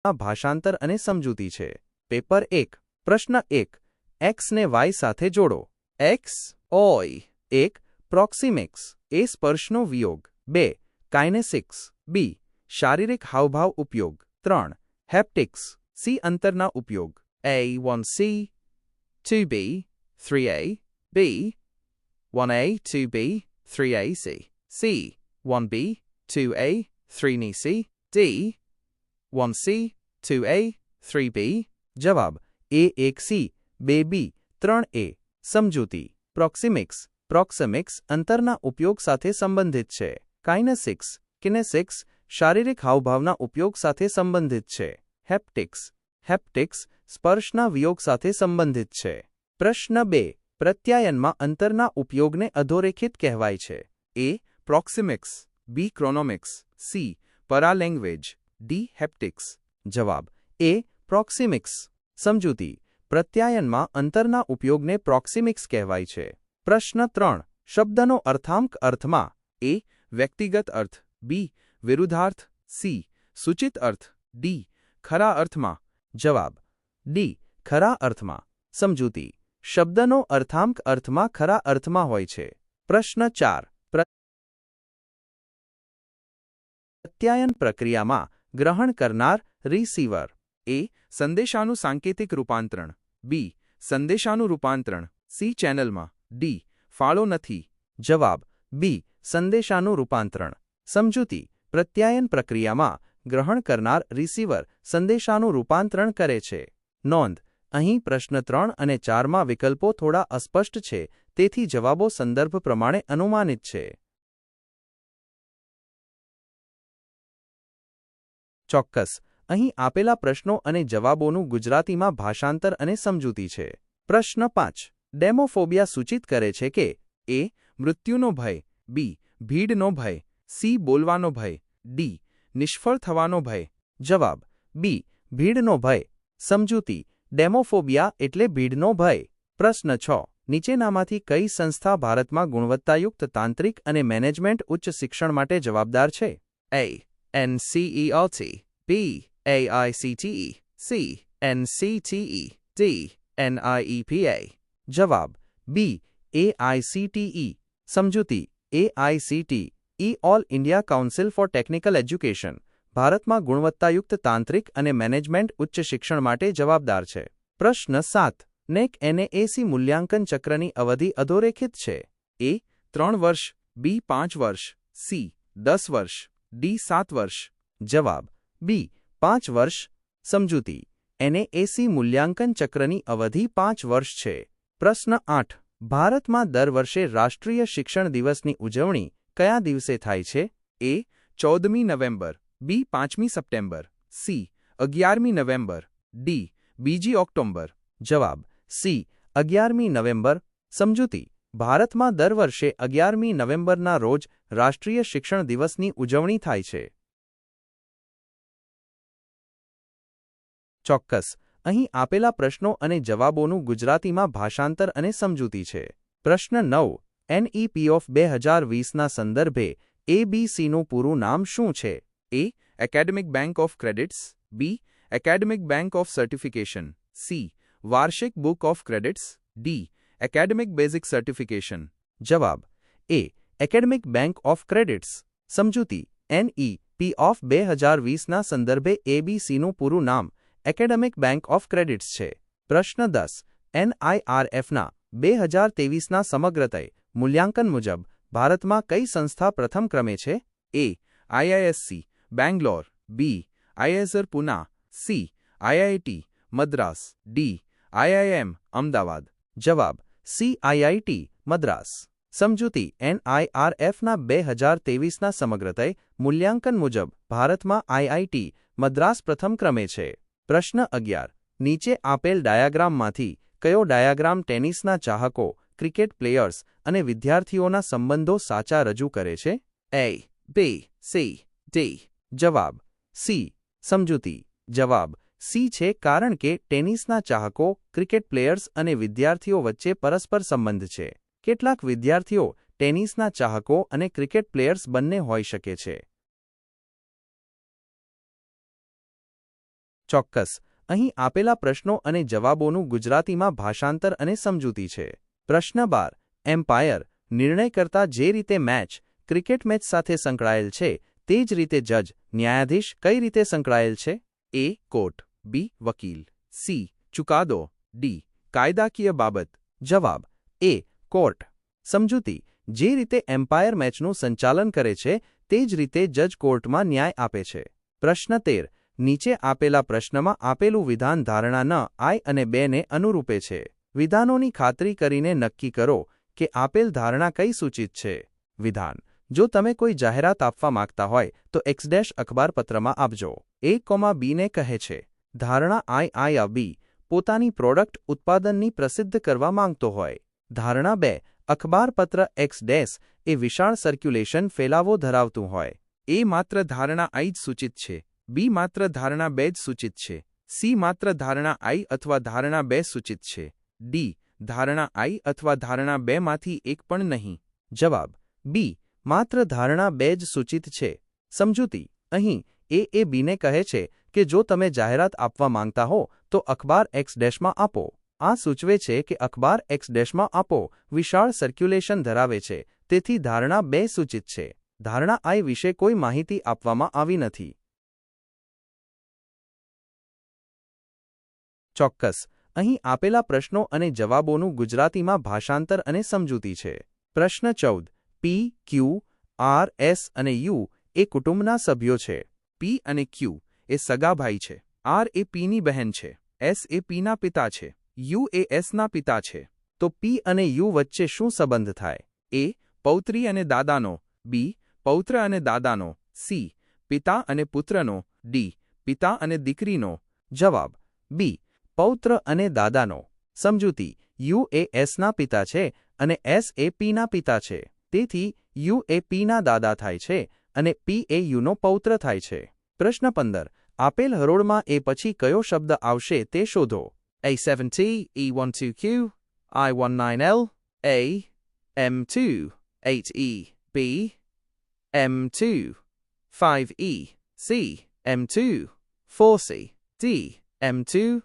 ભાષાંતર અને સમજૂતી છે. પેપર 1. પ્રશ્ન 1. એક્સ ને વાય સાથે જોડો. એક્સ ઓય. 1. પ્રોક્સિમિક્સ. એ. સ્પર્શનો વિયોગ. 2. કાઇનેસિક્સ. બી. શારીરિક હાવભાવ ઉપયોગ. 3. હેપ્ટિક્સ. સી. અંતરના ઉપયોગ. A. 1C 2B 3A B 1A 2B 3A C C 1B 2A 3 C D 1C 2A 3B. જવાબ A 1C 2B 3A. સમજૂતી. પ્રોક્સિમિક્સ અંતરના ઉપયોગ સાથે સંબંધિત છે. કાઇનેસિક્સ શારીરિક હાવભાવના ઉપયોગ સાથે સંબંધિત છે. હેપ્ટિક્સ સ્પર્શના વિયોગ સાથે સંબંધિત છે. પ્રશ્ન 2. પ્રત્યાયનમાં અંતરના ઉપયોગને અધોરેખિત કહેવાય છે. A. પ્રોક્સિમિક્સ. B. ક્રોનોમિક્સ. C. Paralanguage. D. Haptics. જવાબ A. પ્રોક્સિમિક્સ. સમજૂતી. પ્રત્યાયનમાં અંતરના ઉપયોગને પ્રોક્સિમિક્સ કહેવાય છે. પ્રશ્ન 3. શબ્દનો અર્થાંક અર્થમાં. A. વ્યક્તિગત અર્થ. B. વિરુદ્ધાર્થ. C. સૂચિત અર્થ. D. ખરા અર્થમાં. જવાબ D. ખરા અર્થમાં. સમજૂતી. શબ્દનો અર્થાંક અર્થમાં ખરા અર્થમાં હોય છે. પ્રશ્ન 4. પ્રત્યાયન પ્રક્રિયામાં ગ્રહણ કરનાર રિસીવર. A. સંદેશાનું સાંકેતિક રૂપાંતરણ. B. સંદેશાનું રૂપાંતરણ. C. ચેનલમાં. D. ફાળો નથી. જવાબ B. સંદેશાનું રૂપાંતરણ. સમજૂતી. પ્રત્યાયન પ્રક્રિયામાં ગ્રહણ કરનાર રિસીવર સંદેશાનું રૂપાંતરણ કરે છે. નોંધ: અહીં પ્રશ્ન 3 અને 4માં વિકલ્પો થોડા અસ્પષ્ટ છે, તેથી જવાબો સંદર્ભ પ્રમાણે અનુમાનિત છે. ચોક્કસ. અહીં આપેલા પ્રશ્નો અને જવાબોનું ગુજરાતીમાં ભાષાંતર અને સમજૂતી છે. પ્રશ્ન 5. ડેમોફોબિયા સૂચિત કરે છે કે A. મૃત્યુનો ભય. B. ભીડનો ભય. C. બોલવાનો ભય. D. નિષ્ફળ થવાનો ભય. જવાબ B. ભીડનો ભય. સમજૂતી. ડેમોફોબિયા એટલે ભીડનો ભય. પ્રશ્ન 6. નીચેનામાંથી કઈ સંસ્થા ભારતમાં ગુણવત્તાયુક્ત તાંત્રિક અને મેનેજમેન્ટ ઉચ્ચ શિક્ષણ માટે જવાબદાર છે? A. NCERT. B. AICTE. C. NCTE. D. NIEPA. જવાબ B. AICTE. સમજૂતી. AICTE all India council four technical education ભારતમાં ગુણવત્તાયુક્ત તાંત્રિક અને મેનેજમેન્ટ ઉચ્ચ શિક્ષણ માટે જવાબદાર છે. પ્રશ્ન 7. NAAC NAAC મૂલ્યાંકન ચક્રની અવધિ અધોરેખિત છે. A. 3 વર્ષ. B. 5 વર્ષ. C. 10 વર્ષ. D. 7 વર્ષ. જવાબ B. 5 વર્ષ. સમજૂતી. NAAC મૂલ્યાંકન ચક્રની અવધિ 5 વર્ષ છે. પ્રશ્ન 8. ભારતમાં દર વર્ષે રાષ્ટ્રીય શિક્ષણ દિવસની ઉજવણી કયા દિવસે થાય છે? A. 14મી નવેમ્બર. B. 5મી સપ્ટેમ્બર. C. 11મી નવેમ્બર. D. 2જી ઓક્ટોબર. જવાબ C. 11મી નવેમ્બર. સમજૂતી. ભારતમાં દર વર્ષે 11મી નવેમ્બરના રોજ રાષ્ટ્રીય શિક્ષણ દિવસની ઉજવણી થાય છે. ચોક્કસ. અહીં આપેલા પ્રશ્નો અને જવાબોનું ગુજરાતીમાં ભાષાંતર અને સમજૂતી છે. પ્રશ્ન 9. NEP ઓફ 2020ના સંદર્ભે ABCનું પૂરું નામ શું છે? A. Academic bank of credits. B. Academic bank of certification. C. વાર્ષિક book of credits. D. Academic basic certification. જવાબ A. Academic bank of credits. સમજૂતી. NEP ઓફ 2020ના સંદર્ભે ABCનું પૂરું નામ એકેડેમિક બેંક ઓફ ક્રેડિટ્સ છે. પ્રશ્ન 10. NIRFના 2023ના સમગ્રતય મૂલ્યાંકન મુજબ ભારતમાં કઈ સંસ્થા પ્રથમ ક્રમે છે? A. IISc Bangalore. B. IISR Pune. C. IIT Madras. D. IIM Ahmedabad. જવાબ C. IIT મદ્રાસ. સમજૂતી. NIRFના 2023ના સમગ્રતય મૂલ્યાંકન મુજબ ભારતમાં IIT મદ્રાસ પ્રથમ ક્રમે છે. પ્રશ્ન 11. નીચે આપેલ ડાયાગ્રામમાંથી કયો ડાયાગ્રામ ટેનિસના ચાહકો, ક્રિકેટ પ્લેયર્સ અને વિદ્યાર્થીઓના સંબંધો સાચા રજૂ કરે છે? A. B. C. D. જવાબ C. સમજૂતી. જવાબ C છે કારણ કે ટેનિસના ચાહકો, ક્રિકેટ પ્લેયર્સ અને વિદ્યાર્થીઓ વચ્ચે પરસ્પર સંબંધ છે. કેટલાક વિદ્યાર્થીઓ ટેનિસના ચાહકો અને ક્રિકેટ પ્લેયર્સ બંને હોઈ શકે છે. ચોક્કસ. અહીં આપેલા પ્રશ્નો અને જવાબોનું ગુજરાતીમાં ભાષાંતર અને સમજૂતી છે. પ્રશ્ન 12. એમ્પાયર નિર્ણય કરતા જે રીતે મેચ ક્રિકેટ મેચ સાથે સંકળાયેલ છે તે જ રીતે જજ ન્યાયાધીશ કઈ રીતે સંકળાયેલ છે? એ. કોર્ટ, બી. વકીલ, સી. ચુકાદો, ડી. કાયદાકીય બાબત. જવાબ એ. કોર્ટ. સમજૂતી જે રીતે એમ્પાયર મેચનું સંચાલન કરે છે તે જ રીતે જજ કોર્ટમાં ન્યાય આપે છે. પ્રશ્ન 13. નીચે આપેલા પ્રશ્નમાં આપેલું વિધાન ધારણા ન I અને 2 ને અનુરૂપે છે. વિધાનોની ખાતરી કરીને નક્કી કરો કે આપેલ ધારણા કઈ સૂચિત છે. વિધાન: જો તમે કોઈ જાહેરાત આપવા માંગતા હોય તો X- અખબારપત્રમાં આપજો. A, B ને કહે છે. ધારણા I બી પોતાની પ્રોડક્ટ ઉત્પાદનની પ્રસિદ્ધ કરવા માંગતો હોય. ધારણા 2. અખબારપત્ર X- એ વિશાળ સર્ક્યુલેશન ફેલાવો ધરાવતું હોય. A માત્ર ધારણા I જ સૂચિત છે. B માત્ર ધારણા 2 જ સૂચિત છે. C માત્ર ધારણા I અથવા ધારણા 2 સૂચિત છે. D ધારણા I અથવા ધારણા 2 માંથી એક પણ નહીં. જવાબ B માત્ર ધારણા 2 જ સૂચિત છે. સમજૂતી અહીં એ બીને કહે છે કે જો તમે જાહેરાત આપવા માંગતા હો તો અખબાર X- આપો. આ સૂચવે છે કે અખબાર X- આપો વિશાળ સર્ક્યુલેશન ધરાવે છે, તેથી ધારણા 2 સૂચિત છે. ધારણા I વિશે કોઈ માહિતી આપવામાં આવી નથી. ચોક્કસ. અહીં આપેલા પ્રશ્નો અને જવાબોનું ગુજરાતીમાં ભાષાંતર અને સમજૂતી છે. પ્રશ્ન 14. P, Q, R, S અને U એ કુટુંબના સભ્યો છે. P અને Q એ સગા ભાઈ છે. R એ Pની બહેન છે. S એ Pના પિતા છે. U એ Sના પિતા છે. તો P અને U વચ્ચે શું સંબંધ થાય? A. પૌત્રી અને દાદાનો. B. પૌત્ર અને દાદાનો. C. પિતા અને પુત્રનો. D. પિતા અને દીકરીનો. જવાબ B. પૌત્ર અને દાદાનો. સમજૂતી U એ Sના પિતા છે અને S એ Pના પિતા છે. તેથી U એ Pના દાદા થાય છે અને P એ Uનો પૌત્ર થાય છે. પ્રશ્ન 15. આપેલ હરોળમાં એ પછી કયો શબ્દ આવશે તે શોધો. A7T, E12Q, I19L, A, M2, 8E, B, M2, 5E, C, M2, 4C, D, M2,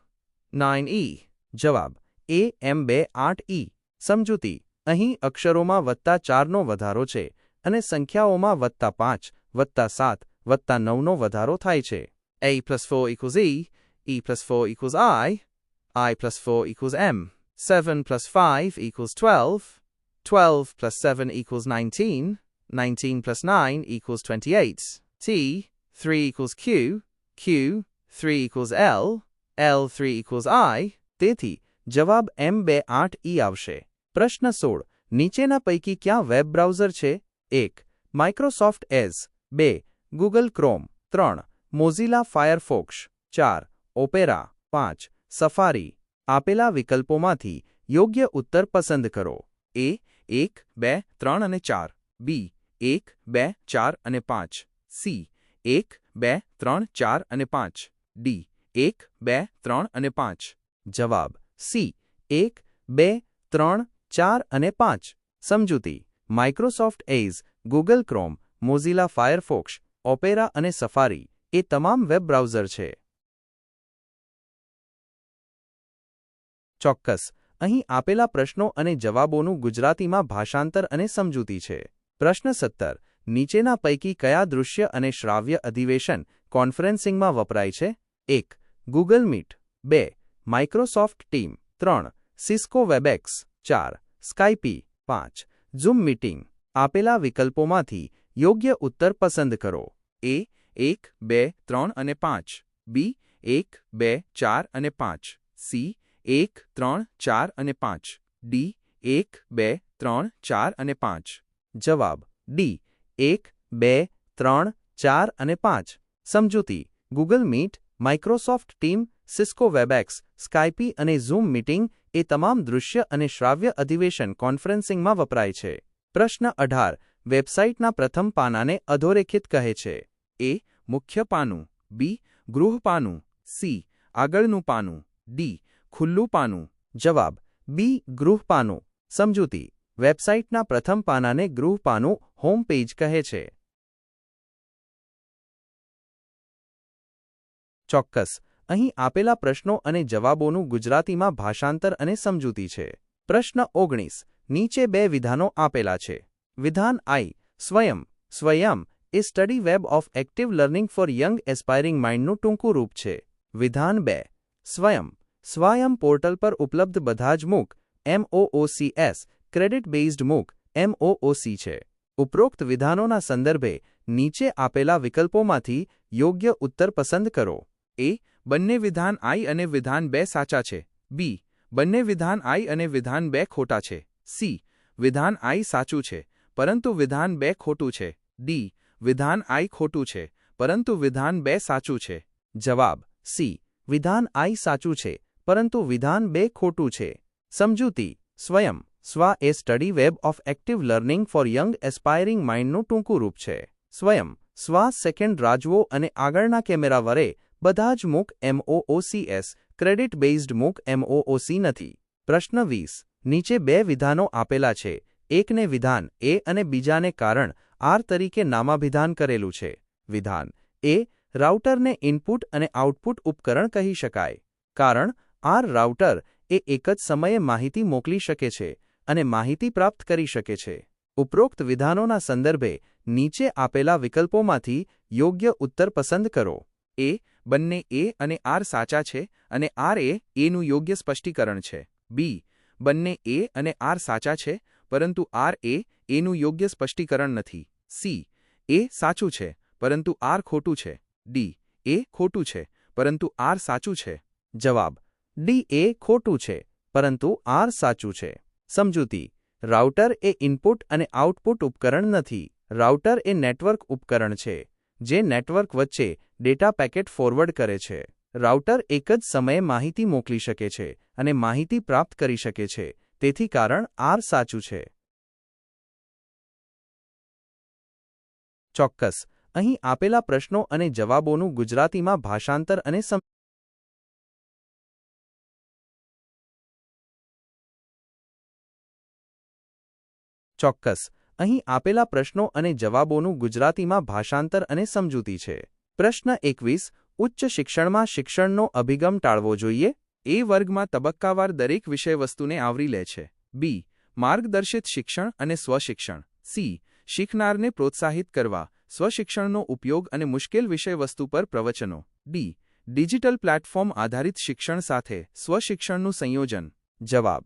9E. જવાબ A, M2, 8E. સમજૂતી અહીં અક્ષરોમાં +4નો વધારો છે અને સંખ્યાઓમાં +5, +7, +9નો વધારો થાય છે. A+4 = E+4 = I+4 = M. 7 + 5 = 12, 12 + 7 = 19, 19 + 9 = 28, T, 3 = Q, Q, 3 = L, L3 = I. તેથી જવાબ M2, 8E આવશે. પ્રશ્ન 16. નીચેના પૈકી ક્યાં વેબ બ્રાઉઝર છે? 1. માઇક્રોસોફ્ટ એજ. 2. Google chrome. 3. Mozilla Firefox. 4. Opera. 5. Safari. આપેલા વિકલ્પોમાંથી યોગ્ય ઉત્તર પસંદ કરો. A. 1, 2, 3 અને 4. B. 1, 2, 4 અને 5. C. 1, 2, 3, 4 અને 5. D. 1, 2, 3 અને 5. જવાબ C. 1, 2, 3, 4 અને 5. સમજૂતી Microsoft Edge, Google Chrome, Mozilla Firefox, Opera અને સફારી એ તમામ વેબ બ્રાઉઝર છે. ચોક્કસ. અહીં આપેલા પ્રશ્નો અને જવાબોનું ગુજરાતીમાં ભાષાંતર અને સમજૂતી છે. પ્રશ્ન 17. નીચેના પૈકી કયા દૃશ્ય અને શ્રાવ્ય અધિવેશન કોન્ફરન્સિંગમાં વપરાય છે? 1. Google Meet. 2. Microsoft Team. 3. Cisco Webex. 4. Skype. 5. Zoom meeting. આપેલા વિકલ્પોમાંથી યોગ્ય ઉત્તર પસંદ કરો. A. 1, 2, 3 અને 5. B. 1, 2, 4 અને 5. C. 1, 3, 4 અને 5. D. 1, 2, 3, 4 અને 5. જવાબ D. 1, 2, 3, 4 અને 5. સમજૂતી Google Meet, Microsoft Team, Cisco Webex, Skype અને ઝૂમ મીટિંગ એ તમામ દૃશ્ય અને શ્રાવ્ય અધિવેશન કોન્ફરન્સિંગમાં વપરાય છે. પ્રશ્ન 18. વેબસાઇટના પ્રથમ પાનાને અધોરેખિત કહે છે. A. મુખ્ય પાનું. B. ગૃહ પાનું. C. આગળનું પાનું. D. ખુલ્લું પાનું. જવાબ B. ગૃહ પાનું. સમજૂતી વેબસાઇટના પ્રથમ પાનાને ગૃહ પાનું હોમ પેજ કહે છે. ચોક્કસ. અહીં આપેલા પ્રશ્નો અને જવાબોનું ગુજરાતીમાં ભાષાંતર અને સમજૂતી છે. પ્રશ્ન 19. નીચે બે વિધાનો આપેલા છે. વિધાન આઈ. સ્વયં. સ્વયં એ study web of active learning for young aspiring માઇન્ડનું ટૂંકું રૂપ છે. વિધાન 2. સ્વયં. સ્વયં પોર્ટલ પર ઉપલબ્ધ બધા જ મૂક MOOCs ક્રેડિટ બેઝડ મૂક MOOC છે. ઉપરોક્ત વિધાનોના સંદર્ભે નીચે આપેલા વિકલ્પોમાંથી યોગ્ય ઉત્તર પસંદ કરો. એ. બંને વિધાન આઈ અને વિધાન 2 સાચા છે. બી. બંને વિધાન આઈ અને વિધાન 2 ખોટા છે. સી. વિધાન આઈ સાચું છે, પરંતુ વિધાન 2 ખોટું છે. ડી. વિધાન આઈ ખોટું છે, પરંતુ વિધાન 2 સાચું છે. જવાબ. સી. વિધાન આઈ સાચું છે, પરંતુ વિધાન 2 ખોટું છે. સમજૂતી. સ્વયં. સ્વ એ study web of active learning for young aspiring માઇન્ડનું ટૂંકું રૂપ છે. સ્વયં. સ્વ સેકન્ડ રાજવો અને આગળના કેમેરા વડે બધા જ મૂક MOOCs ક્રેડિટ બેઝડ મૂક MOOC નથી. પ્રશ્ન 20. નીચે બે વિધાનો આપેલા છે. એકને વિધાન એ અને બીજાને કારણ આર તરીકે નામાભિધાન કરેલું છે. વિધાન એ. રાઉટરને ઇનપુટ અને આઉટપુટ ઉપકરણ કહી શકાય. કારણ આર રાઉટર એ એક જ સમયે માહિતી મોકલી શકે છે અને માહિતી પ્રાપ્ત કરી શકે છે. ઉપરોક્ત વિધાનોના સંદર્ભે નીચે આપેલા વિકલ્પોમાંથી યોગ્ય ઉત્તર પસંદ કરો. એ. બંને એ અને આર સાચા છે અને આર એ એનું યોગ્ય સ્પષ્ટીકરણ છે. બી. બંને એ અને આર સાચા છે, પરંતુ આર એ એનું યોગ્ય સ્પષ્ટીકરણ નથી. સી. એ સાચું છે, પરંતુ આર ખોટું છે. ડી. એ ખોટું છે, પરંતુ આર સાચું છે. જવાબ. ડી. એ ખોટું છે, પરંતુ આર સાચું છે. સમજૂતી. રાઉટર એ ઇનપુટ અને આઉટપુટ ઉપકરણ નથી. રાઉટર એ નેટવર્ક ઉપકરણ છે, જે નેટવર્ક વચ્ચે ડેટા પેકેટ ફોરવર્ડ કરે છે. રાઉટર એક જ સમયે માહિતી મોકલી શકે છે અને માહિતી પ્રાપ્ત કરી શકે છે, તેથી કારણ આર સાચું છે. ચોક્કસ. અહીં આપેલા પ્રશ્નો અને જવાબોનું ગુજરાતીમાં ભાષાંતર અને ચોક્કસ. અહીં આપેલા પ્રશ્નો અને જવાબોનું ગુજરાતીમાં ભાષાંતર અને સમજૂતી છે. પ્રશ્ન 21. ઉચ્ચ શિક્ષણમાં શિક્ષણનો અભિગમ ટાળવો જોઈએ. એ વર્ગમાં તબક્કાવાર દરેક વિષયવસ્તુને આવરી લે છે. બી. માર્ગદર્શિત શિક્ષણ અને સ્વશિક્ષણ. સી. શીખનારને પ્રોત્સાહિત કરવા, સ્વશિક્ષણનો ઉપયોગ અને મુશ્કેલ વિષયવસ્તુ પર પ્રવચનો. ડી. ડિજિટલ પ્લેટફોર્મ આધારિત શિક્ષણ સાથે સ્વશિક્ષણનું સંયોજન. જવાબ.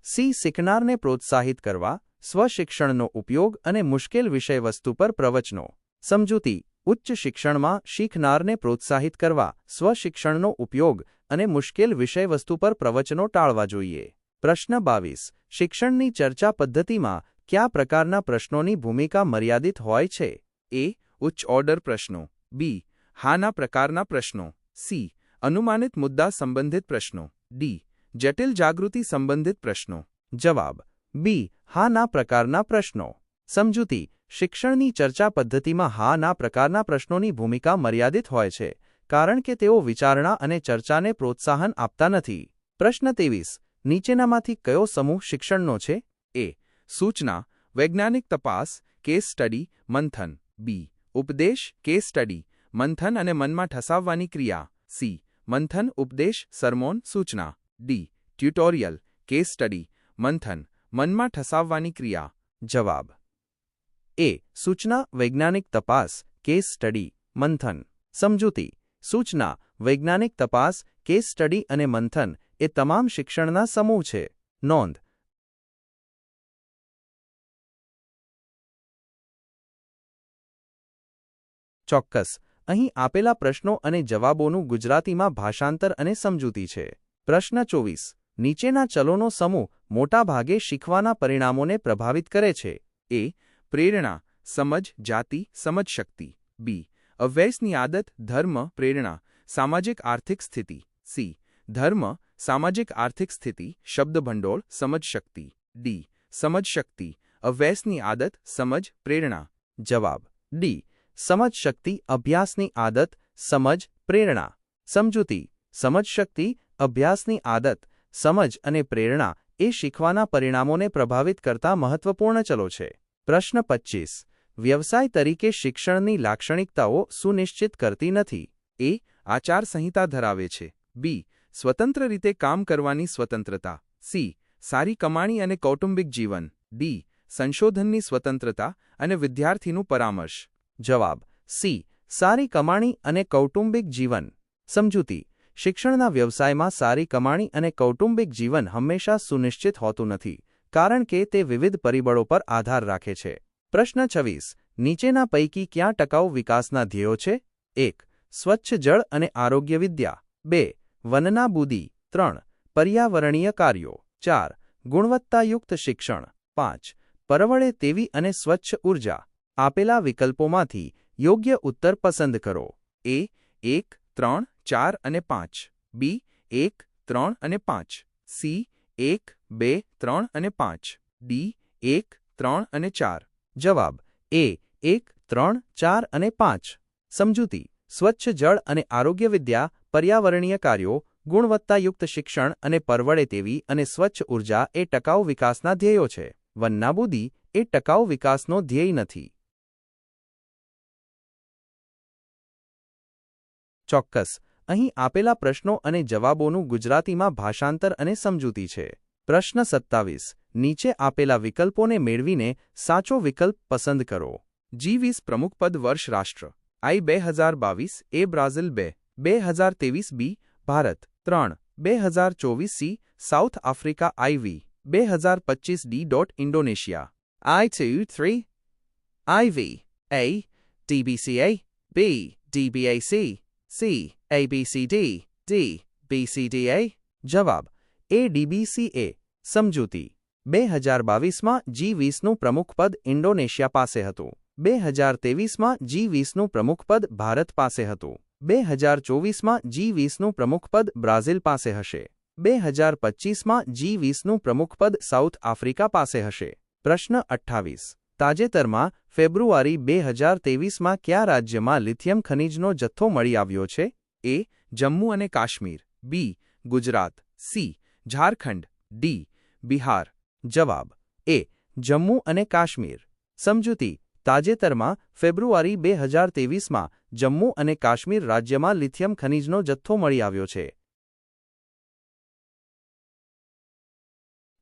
સી. શીખનારને પ્રોત્સાહિત કરવા, સ્વશિક્ષણનો ઉપયોગ અને મુશ્કેલ વિષયવસ્તુ પર પ્રવચનો. સમજૂતી. ઉચ્ચ શિક્ષણમાં શીખનારને પ્રોત્સાહિત કરવા, સ્વશિક્ષણનો ઉપયોગ અને મુશ્કેલ વિષયવસ્તુ પર પ્રવચનો ટાળવા જોઈએ. પ્રશ્ન 22. શિક્ષણની ચર્ચા પદ્ધતિમાં કયા પ્રકારના પ્રશ્નોની ભૂમિકા મર્યાદિત હોય છે? એ. ઉચ્ચ ઓર્ડર પ્રશ્નો. બી. હાના પ્રકારના પ્રશ્નો. સી. અનુમાનિત મુદ્દા સંબંધિત પ્રશ્નો. ડી. જટિલ જાગૃતિ સંબંધિત પ્રશ્નો. જવાબ. બી. હાના પ્રકારના પ્રશ્નો. સમજૂતી. શિક્ષણની ચર્ચા પદ્ધતિમાં હાના પ્રકારના પ્રશ્નોની ભૂમિકા મર્યાદિત હોય છે, કારણ કે તેઓ વિચારણા અને ચર્ચાને પ્રોત્સાહન આપતા નથી. પ્રશ્ન 23. નીચેનામાંથી કયો સમૂહ શિક્ષણનો છે? એ. સૂચના, વૈજ્ઞાનિક તપાસ, કેસ સ્ટડી, મંથન. બી. ઉપદેશ, કેસ સ્ટડી, મંથન અને મનમાં ઠસાવવાની ક્રિયા. સી. મંથન, ઉપદેશ, સરમોન, સૂચના. ડી. ટ્યુટોરિયલ, કેસ સ્ટડી, મંથન, મનમાં ઠસાવવાની ક્રિયા. જવાબ. એ. સૂચના, વૈજ્ઞાનિક તપાસ, કેસ સ્ટડી, મંથન. સમજૂતી. સૂચના, વૈજ્ઞાનિક તપાસ, કેસ સ્ટડી અને મંથન એ તમામ શિક્ષણના સમૂહ છે. નોંધ. ચોક્કસ. અહીં આપેલા પ્રશ્નો અને જવાબોનું ગુજરાતીમાં ભાષાંતર અને સમજૂતી છે. પ્રશ્ન 24. નીચેના ચલોનો સમૂહ મોટાભાગે શીખવાના પરિણામોને પ્રભાવિત કરે છે. એ. પ્રેરણા, સમજ, જાતિ, સમજશક્તિ. બી. અભ્યાસની આદત, ધર્મ, પ્રેરણા, સામાજિક આર્થિક સ્થિતિ. સી. ધર્મ, સામાજિક આર્થિક સ્થિતિ, શબ્દભંડોળ, સમજશક્તિ. ડી. સમજશક્તિ, અભ્યાસની આદત, સમજ, પ્રેરણા. જવાબ. ડી. સમજશક્તિ, અભ્યાસની આદત, સમજ, પ્રેરણા. સમજૂતી. સમજશક્તિ, અભ્યાસની આદત, સમજ અને પ્રેરણા એ શીખવાના પરિણામોને પ્રભાવિત કરતા મહત્વપૂર્ણ ચલો છે. પ્રશ્ન 25. વ્યવસાય તરીકે શિક્ષણની લાક્ષણિકતાઓ સુનિશ્ચિત કરતી નથી. એ. આચારસંહિતા ધરાવે છે. બી. સ્વતંત્ર રીતે કામ કરવાની સ્વતંત્રતા. સી. સારી કમાણી અને કૌટુંબિક જીવન. ડી. સંશોધનની સ્વતંત્રતા અને વિદ્યાર્થીનું પરામર્શ. જવાબ સી. સારી કમાણી અને કૌટુંબિક જીવન. સમજૂતી. શિક્ષણના વ્યવસાયમાં સારી કમાણી અને કૌટુંબિક જીવન હંમેશા સુનિશ્ચિત હોતું નથી, કારણ કે તે વિવિધ પરિબળો પર આધાર રાખે છે. પ્રશ્ન 26. નીચેના પૈકી ક્યાં ટકાઉ વિકાસના ધ્યેયો છે? 1. સ્વચ્છ જળ અને આરોગ્ય વિદ્યા. 2. વનનાબૂદી. 3. પર્યાવરણીય કાર્યો. 4. ગુણવત્તાયુક્ત શિક્ષણ. 5. પરવડે તેવી અને સ્વચ્છ ઉર્જા. આપેલા વિકલ્પોમાંથી યોગ્ય ઉત્તર પસંદ કરો. એ. 1, 3, 4 અને 5. બી. 1, 3 અને 5. સી. 1, 2, 3 અને 5. ડી. 1, 3 અને 4. જવાબ એ. 1, 3, 4 અને 5. સમજૂતી. સ્વચ્છ જળ અને આરોગ્ય વિદ્યા, પર્યાવરણીય કાર્યો, ગુણવત્તાયુક્ત શિક્ષણ અને પરવડે તેવી અને સ્વચ્છ ઉર્જા એ ટકાઉ વિકાસના ધ્યેયો છે. વનનાબૂદી એ ટકાઉ વિકાસનો ધ્યેય નથી. ચોક્કસ. અહીં આપેલા પ્રશ્નો અને જવાબોનું ગુજરાતીમાં ભાષાંતર અને સમજૂતી છે. પ્રશ્ન 27. નીચે આપેલા વિકલ્પોને મેળવીને સાચો વિકલ્પ પસંદ કરો. G20 પ્રમુખપદ વર્ષ રાષ્ટ્ર. I 2022 A Brazil. 2. 2023 B. Bharat. 3. 2024 C. South Africa. IV 2025 D. Indonesia. I 2, 3. IV. A. DBCA. B. DBAC. C. ABCD. D. BCDA. જવાબ એ. DBCA. સમજૂતી. 2022માં G20નું પ્રમુખપદ ઇન્ડોનેશિયા પાસે હતું. 2023માં G20નું પ્રમુખપદ ભારત પાસે હતું. 2024માં G20નું પ્રમુખપદ બ્રાઝિલ પાસે હશે. 2025માં G20નું પ્રમુખપદ સાઉથ આફ્રિકા પાસે હશે. પ્રશ્ન 28. તાજેતરમાં ફેબ્રુઆરી 2023માં કયા રાજ્યમાં લિથિયમ ખનિજનો જથ્થો મળી આવ્યો છે? એ. જમ્મુ અને કાશ્મીર. બી. ગુજરાત. સી. ઝારખંડ. ડી. બિહાર. જવાબ એ. જમ્મુ અને કાશ્મીર. સમજૂતી. તાજેતરમાં ફેબ્રુઆરી 2023માં જમ્મુ અને કાશ્મીર રાજ્યમાં લિથિયમ ખનિજનો જથ્થો મળી આવ્યો છે.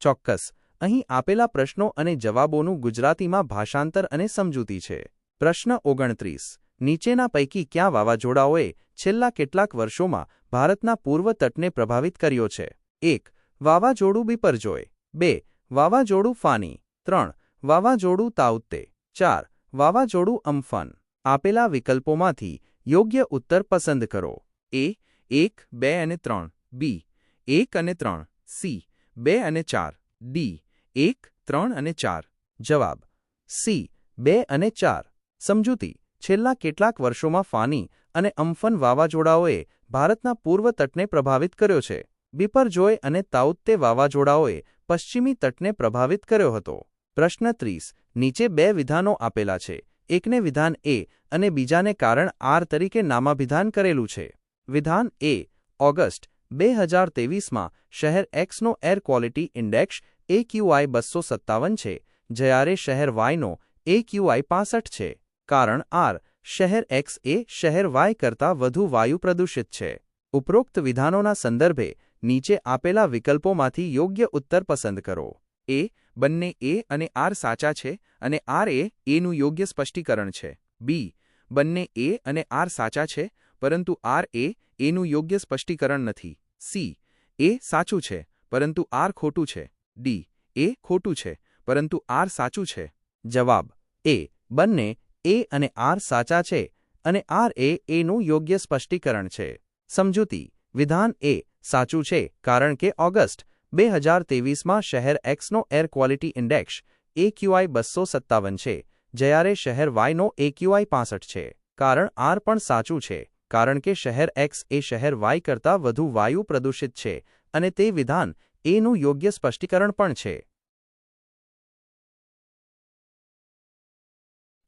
ચોક્કસ. અહીં આપેલા પ્રશ્નો અને જવાબોનું ગુજરાતીમાં ભાષાંતર અને સમજૂતી છે. પ્રશ્ન 29. નીચેના પૈકી ક્યાં વાવાઝોડાઓએ છેલ્લા કેટલાક વર્ષોમાં ભારતના પૂર્વ તટને પ્રભાવિત કર્યો છે? 1. વાવાઝોડું બિપરજોય. 2. વાવાઝોડું ફાની. 3. વાવાઝોડું તાઉતે. 4. વાવાઝોડું અમ્ફન. આપેલા વિકલ્પોમાંથી યોગ્ય ઉત્તર પસંદ કરો. એ. 1, 2 અને 3. બી. 1 અને 3. સી. 2 અને 4. ડી. 1, 3 અને 4. જવાબ સી. 2 અને 4. સમજૂતી. છેલ્લા કેટલાક વર્ષોમાં ફાની અને અમ્ફન વાવાઝોડાઓએ ભારતના પૂર્વ તટને પ્રભાવિત કર્યો છે. બિપરજોય અને તાઉતે વાવાઝોડાઓએ પશ્ચિમી તટને પ્રભાવિત કર્યો હતો. પ્રશ્ન 30. નીચે બે વિધાનો આપેલા છે. એકને વિધાન એ અને બીજાને કારણ આર તરીકે નામાભિધાન કરેલું છે. વિધાન એ. ઓગસ્ટ 2023માં શહેર એક્સનો એર ક્વોલિટી ઇન્ડેક્સ AQI 257 છે, જ્યારે શહેર વાયનો AQI 65 છે. કારણ આર. શહેર એક્સ એ શહેર વાય કરતાં વધુ વાયુ પ્રદૂષિત છે. ઉપરોક્ત વિધાનોના સંદર્ભે નીચે આપેલા વિકલ્પોમાંથી યોગ્ય ઉત્તર પસંદ કરો. એ. બંને એ અને આર સાચા છે અને આર એ એનું યોગ્ય સ્પષ્ટીકરણ છે. બી. બંને એ અને આર સાચા છે, પરંતુ આર એ એનું યોગ્ય સ્પષ્ટીકરણ નથી. સી. એ સાચું છે, પરંતુ આર ખોટું છે. ડી. એ ખોટું છે, પરંતુ આર સાચું છે. જવાબ એ. બંને એ અને આર સાચા છે અને આર એ એનું યોગ્ય સ્પષ્ટીકરણ છે. સમજૂતી. વિધાન એ સાચું છે કારણ કે ઓગસ્ટ 2023માં શહેર એક્સનો એર ક્વોલિટી ઇન્ડેક્સ AQI 257 છે, જ્યારે શહેર વાયનો AQI 65 છે. કારણ આર પણ સાચું છે કારણ કે શહેર એક્સ એ શહેર વાય કરતાં વધુ વાયુ પ્રદૂષિત છે અને તે વિધાન એનું યોગ્ય સ્પષ્ટીકરણ પણ છે.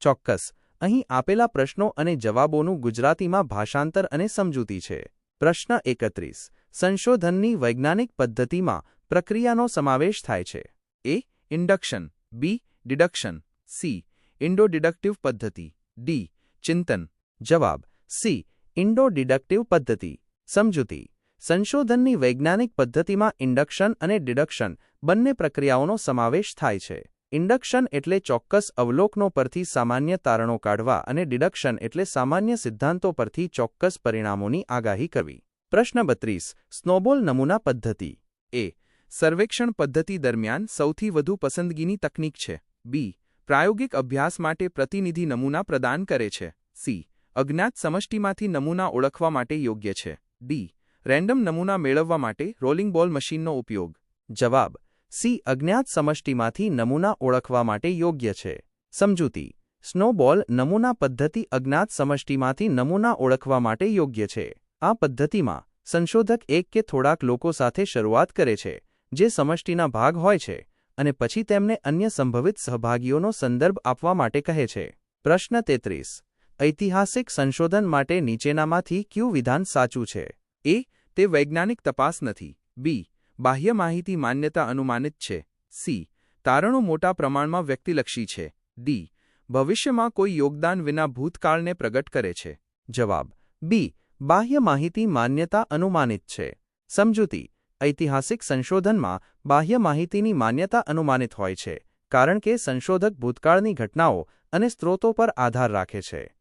ચોક્કસ. અહીં આપેલા પ્રશ્નો અને જવાબોનું ગુજરાતીમાં ભાષાંતર અને સમજૂતી છે. પ્રશ્ન 31. સંશોધનની વૈજ્ઞાનિક પદ્ધતિમાં પ્રક્રિયાનો સમાવેશ થાય છે. એ. ઇન્ડક્શન. બી. ડિડક્શન. સી. ઇન્ડો-ડિડક્ટિવ પદ્ધતિ. ડી. ચિંતન. જવાબ સી. ઇન્ડો-ડિડક્ટિવ પદ્ધતિ. સમજૂતી. સંશોધનની વૈજ્ઞાનિક પદ્ધતિમાં ઇન્ડક્શન અને ડિડક્શન બંને પ્રક્રિયાઓનો સમાવેશ થાય છે. ઇન્ડક્શન એટલે ચોક્કસ અવલોકનો પરથી સામાન્ય તારણો કાઢવા અને ડિડક્શન એટલે સામાન્ય સિદ્ધાંતો પરથી ચોક્કસ પરિણામોની આગાહી કરવી. પ્રશ્ન 32. સ્નોબોલ નમૂના પદ્ધતિ. એ. સર્વેક્ષણ પદ્ધતિ દરમિયાન સૌથી વધુ પસંદગીની તકનીક છે. બી. પ્રાયોગિક અભ્યાસ માટે પ્રતિનિધિ નમૂના પ્રદાન કરે છે. સી. અજ્ઞાત સમષ્ટિમાંથી નમૂના ઓળખવા માટે યોગ્ય છે. ડી. રેન્ડમ નમૂના મેળવવા માટે રોલિંગ બોલ મશીનનો ઉપયોગ. જવાબ. સી. અજ્ઞાત સમષ્ટિમાંથી નમૂના ઓળખવા માટે યોગ્ય છે. સમજૂતી. સ્નોબોલ નમૂના પદ્ધતિ અજ્ઞાત સમષ્ટિમાંથી નમૂના ઓળખવા માટે યોગ્ય છે. આ પદ્ધતિમાં સંશોધક એક કે થોડાક લોકો સાથે શરૂઆત કરે છે જે સમષ્ટિના ભાગ હોય છે અને પછી તેમને અન્ય સંભવિત સહભાગીઓનો સંદર્ભ આપવા માટે કહે છે. પ્રશ્ન 33. ઐતિહાસિક સંશોધન માટે નીચેનામાંથી કયું વિધાન સાચું છે? એ. તે વૈજ્ઞાનિક તપાસ નથી. બી. બાહ્ય માહિતી માન્યતા અનુમાનિત છે. સી. તારણો મોટા પ્રમાણમાં વ્યક્તિલક્ષી છે. ડી. ભવિષ્યમાં કોઈ યોગદાન વિના ભૂતકાળને પ્રગટ કરે છે. જવાબ. બી. બાહ્ય માહિતી માન્યતા અનુમાનિત છે. સમજૂતી. ઐતિહાસિક સંશોધનમાં બાહ્ય માહિતીની માન્યતા અનુમાનિત હોય છે કારણ કે સંશોધક ભૂતકાળની ઘટનાઓ અને સ્ત્રોતો પર આધાર રાખે છે.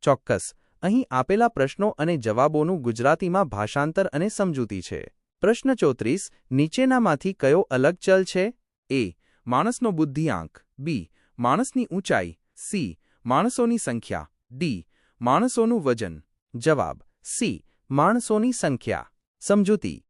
ચોક્કસ. અહીં આપેલા પ્રશ્નો અને જવાબોનું ગુજરાતીમાં ભાષાંતર અને સમજૂતી છે. પ્રશ્ન 34. નીચેનામાંથી કયો અલગ ચલ છે? એ. માણસનો બુદ્ધિઆંક. બી. માણસની ઊંચાઈ. સી. માણસોની સંખ્યા. ડી. માણસોનું વજન. જવાબ. સી. માણસોની સંખ્યા. સમજૂતી.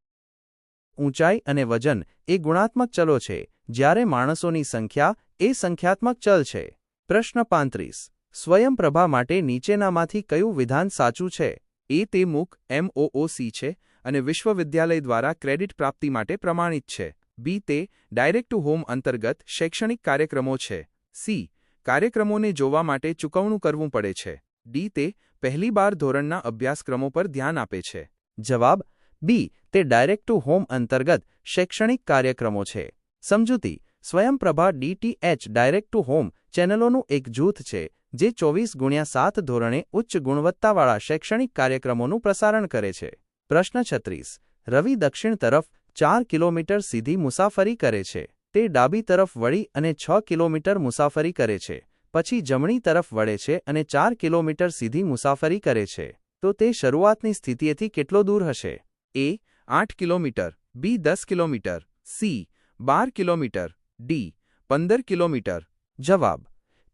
ઊંચાઈ અને વજન એ ગુણાત્મક ચલો છે જ્યારે માણસોની સંખ્યા એ સંખ્યાત્મક ચલ છે. પ્રશ્ન 35. સ્વયંપ્રભા માટે નીચેનામાંથી કયું વિધાન સાચું છે? એ. તે મૂક MOOC છે અને વિશ્વવિદ્યાલય દ્વારા ક્રેડિટ પ્રાપ્તિ માટે પ્રમાણિત છે. બી. તે ડાયરેક્ટ ટુ હોમ અંતર્ગત શૈક્ષણિક કાર્યક્રમો છે. સી. કાર્યક્રમોને જોવા માટે ચૂકવણું કરવું પડે છે. ડી. તે પહેલીબાર ધોરણના અભ્યાસક્રમો પર ધ્યાન આપે છે. જવાબ. બી. તે ડાયરેક્ટ ટુ હોમ અંતર્ગત શૈક્ષણિક કાર્યક્રમો છે. સમજૂતી. સ્વયંપ્રભા DTH ડાયરેક્ટ ટુ હોમ ચેનલોનું એક જૂથ છે જે 24x7 ધોરણે ઉચ્ચ ગુણવત્તાવાળા શૈક્ષણિક કાર્યક્રમોનું પ્રસારણ કરે છે. પ્રશ્ન 36. રવિ દક્ષિણ તરફ 4 કિલોમીટર સીધી મુસાફરી કરે છે. તે ડાબી તરફ વળી અને 6 કિલોમીટર મુસાફરી કરે છે. પછી જમણી તરફ વળે છે અને 4 કિલોમીટર સીધી મુસાફરી કરે છે. તો તે શરૂઆતની સ્થિતિએથી કેટલો દૂર હશે? એ. 8 કિલોમીટર. બી. 10 kilometre. C. 12 kilometre. D. 15 kilometre. જવાબ.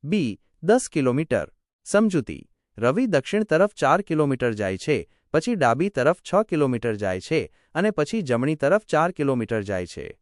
બી. 10 કિલોમીટર. સમજૂતી. રવિ દક્ષિણ તરફ 4 કિલોમીટર જાય છે, પછી ડાબી તરફ 6 કિલોમીટર જાય છે અને પછી જમણી તરફ 4 કિલોમીટર જાય છે.